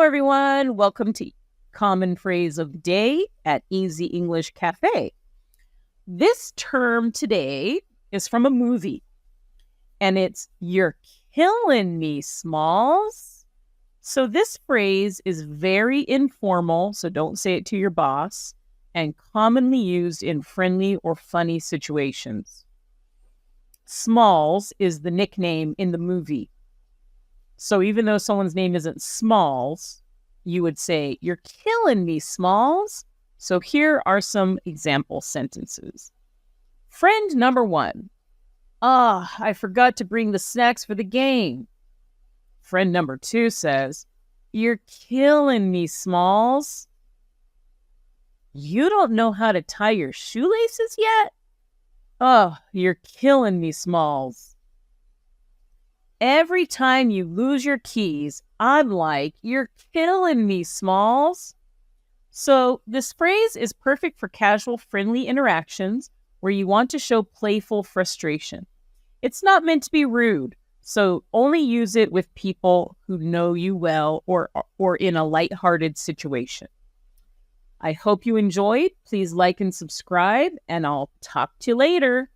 everyone. Welcome to Common Phrase of the Day at Easy English Cafe. This term today is from a movie, and it's "You're killing me, Smalls." So this phrase is very informal, so don't say it to your boss, and commonly used in friendly or funny situations. Smalls is the nickname in the movie. So even though someone's name isn't Smalls, you would say, "You're killing me, Smalls." So here are some example sentences. Friend number 1. I forgot to bring the snacks for the game. Friend number 2 says, "You're killing me, Smalls." You don't know how to tie your shoelaces yet? You're killing me, Smalls. Every time you lose your keys, I'm like, "You're killing me, Smalls." So this phrase is perfect for casual, friendly interactions where you want to show playful frustration. It's not meant to be rude, so only use it with people who know you well or in a lighthearted situation. I hope you enjoyed. Please like and subscribe, and I'll talk to you later.